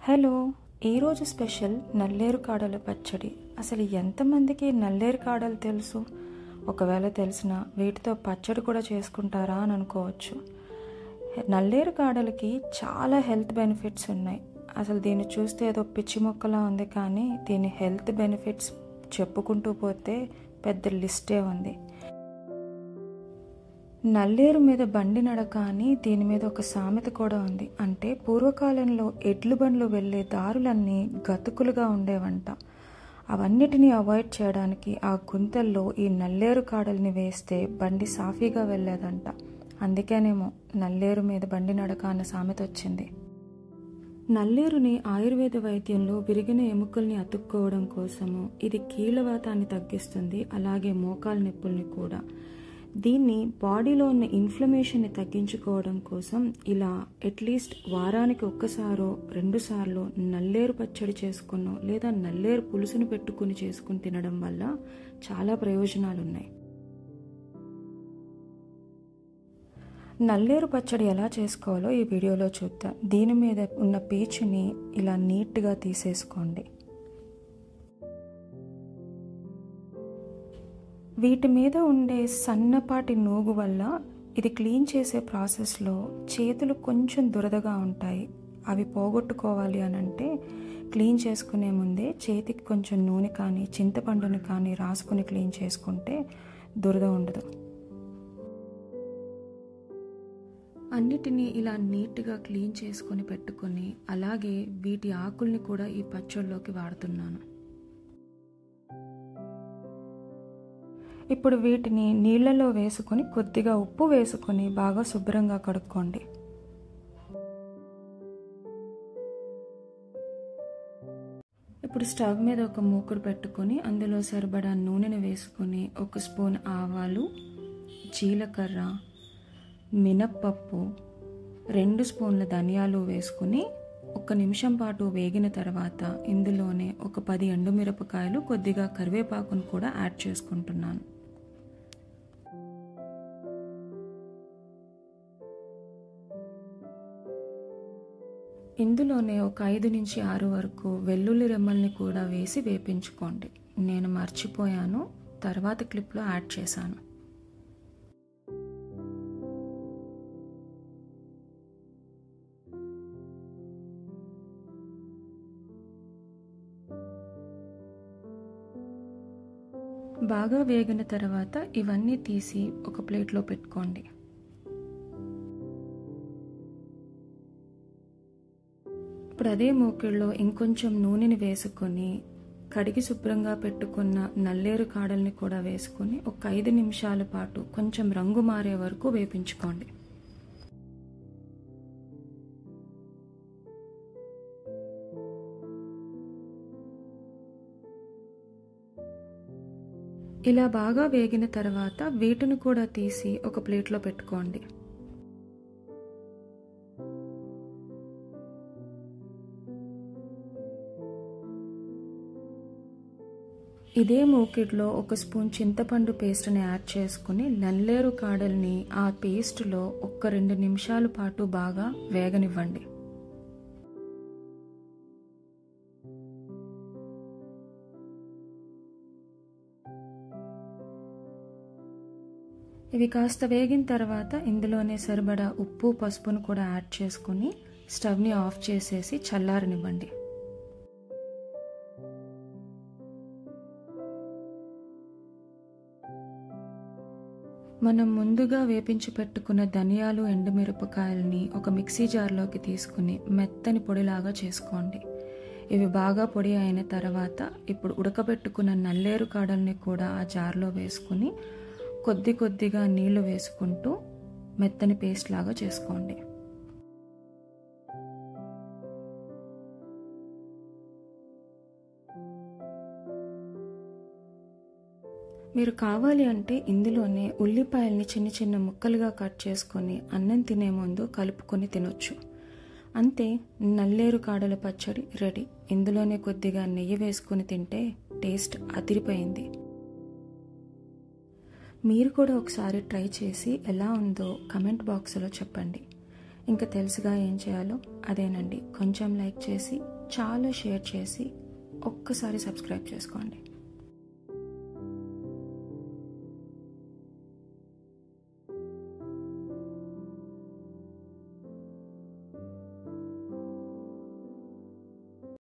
Hello, ఈరోజు special నల్లేరు కాడల పచ్చడి. అసలు ఎంతమందికి నల్లేరు కాడలు తెలుసు? ఒకవేళ తెలిసినా వీటితో పచ్చడి కూడా చేసుకుంటారా అని అనుకోవచ్చు. నల్లేరు కాడలకి చాలా హెల్త్ బెనిఫిట్స్ ఉన్నాయి. అసలు దీన్ని చూస్తే ఏదో పిచ్చి మొక్కలా ఉంది, కానీ దీని హెల్త్ బెనిఫిట్స్ చెప్పుకుంటూ పోతే పెద్ద లిస్టే ఉంది. నల్లేరు మీద బండి నడక అని దీని మీద ఒక సామెత కూడా ఉంది. అంటే పూర్వకాలంలో ఎడ్లు బండ్లు వెళ్ళే దారులన్నీ గతుకులుగా ఉండేవంట. అవన్నిటినీ అవాయిడ్ చేయడానికి ఆ గుంతల్లో ఈ నల్లేరు కాడల్ని వేస్తే బండి సాఫీగా వెళ్ళేదంట. అందుకేనేమో నల్లేరు మీద బండి నడక అన్న సామెత వచ్చింది. నల్లేరుని ఆయుర్వేద వైద్యంలో విరిగిన ఎముకల్ని అతుక్కోవడం కోసము, ఇది కీళ్ళవాతాన్ని తగ్గిస్తుంది, అలాగే మోకాలు నొప్పుల్ని కూడా. దీన్ని బాడీలో ఉన్న ఇన్ఫ్లమేషన్ని తగ్గించుకోవడం కోసం ఇలా అట్లీస్ట్ వారానికి ఒక్కసారో 2 సార్లు నల్లేరు పచ్చడి చేసుకునో లేదా నల్లేరు పులుసును పెట్టుకుని చేసుకుని తినడం వల్ల చాలా ప్రయోజనాలు ఉన్నాయి. నల్లేరు పచ్చడి ఎలా చేసుకోవాలో ఈ వీడియోలో చూద్దాం. దీని మీద ఉన్న పీచుని ఇలా నీట్గా తీసేసుకోండి. వీటి మీద ఉండే సన్నపాటి నూగు వల్ల ఇది క్లీన్ చేసే ప్రాసెస్లో చేతులు కొంచెం దురదగా ఉంటాయి. అవి పోగొట్టుకోవాలి అని అంటే క్లీన్ చేసుకునే ముందే చేతికి కొంచెం నూనె కానీ చింతపండుని కానీ రాసుకుని క్లీన్ చేసుకుంటే దురద ఉండదు. అన్నిటినీ ఇలా నీట్గా క్లీన్ చేసుకొని పెట్టుకొని, అలాగే వీటి ఆకుల్ని కూడా ఈ పచ్చడిలోకి వాడుతున్నాను. ఇప్పుడు వీటిని నీళ్ళలో వేసుకొని కొద్దిగా ఉప్పు వేసుకొని బాగా శుభ్రంగా కడుక్కోండి. ఇప్పుడు స్టవ్ మీద ఒక మూకుడు పెట్టుకొని అందులో సరిపడా నూనెను వేసుకొని 1 స్పూన్ ఆవాలు, జీలకర్ర, మినప్పప్పు, 2 స్పూన్ల ధనియాలు వేసుకుని 1 నిమిషం పాటు వేగిన తర్వాత ఇందులోనే ఒక 10 ఎండుమిరపకాయలు, కొద్దిగా కరివేపాకును కూడా యాడ్ చేసుకుంటున్నాను. ఇందులోనే ఒక 5 నుంచి 6 వరకు వెల్లుల్లి రెమ్మల్ని కూడా వేసి వేపించుకోండి. నేను మర్చిపోయాను, తర్వాత క్లిప్లో యాడ్ చేశాను. బాగా వేగిన తర్వాత ఇవన్నీ తీసి ఒక ప్లేట్లో పెట్టుకోండి. ఇప్పుడు అదే మూకిళ్ళలో ఇంకొంచెం నూనెని వేసుకొని కడిగి శుభ్రంగా పెట్టుకున్న నల్లేరు కాడల్ని కూడా వేసుకొని ఒక 5 నిమిషాల పాటు కొంచెం రంగు మారే వరకు వేపించుకోండి. ఇలా బాగా వేగిన తర్వాత వీటిని కూడా తీసి ఒక ప్లేట్లో పెట్టుకోండి. ఇదే మూకిడ్లో 1 స్పూన్ చింతపండు పేస్ట్ని యాడ్ చేసుకుని నల్లేరు కాడల్ని ఆ పేస్ట్లో 1-2 నిమిషాల పాటు బాగా వేగనివ్వండి. ఇవి కాస్త వేగిన తర్వాత ఇందులోనే సరిపడా ఉప్పు, పసుపును కూడా యాడ్ చేసుకుని స్టవ్ని ఆఫ్ చేసేసి చల్లారనివ్వండి. మనం ముందుగా వేపించి పెట్టుకున్న ధనియాలు, ఎండుమిరపకాయలని ఒక మిక్సీ జార్లోకి తీసుకుని మెత్తని పొడిలాగా చేసుకోండి. ఇవి బాగా పొడి అయిన తర్వాత ఇప్పుడు ఉడకబెట్టుకున్న నల్లేరు కాడల్ని కూడా ఆ జార్లో వేసుకుని కొద్దిగా నీళ్లు వేసుకుంటూ మెత్తని పేస్ట్ లాగా చేసుకోండి. మీరు కావాలి అంటే ఇందులోనే ఉల్లిపాయల్ని చిన్న ముక్కలుగా కట్ చేసుకొని అన్నం తినే ముందు కలుపుకొని తినొచ్చు. అంతే, నల్లేరు కాడల పచ్చడి రెడీ. ఇందులోనే కొద్దిగా నెయ్యి వేసుకొని తింటే టేస్ట్ అదిరిపోయింది. మీరు కూడా ఒకసారి ట్రై చేసి ఎలా ఉందో కమెంట్ బాక్స్లో చెప్పండి. ఇంకా తెలుసుగా ఏం చేయాలో? అదేనండి, కొంచెం లైక్ చేసి చాలా షేర్ చేసి ఒక్కసారి సబ్స్క్రైబ్ చేసుకోండి.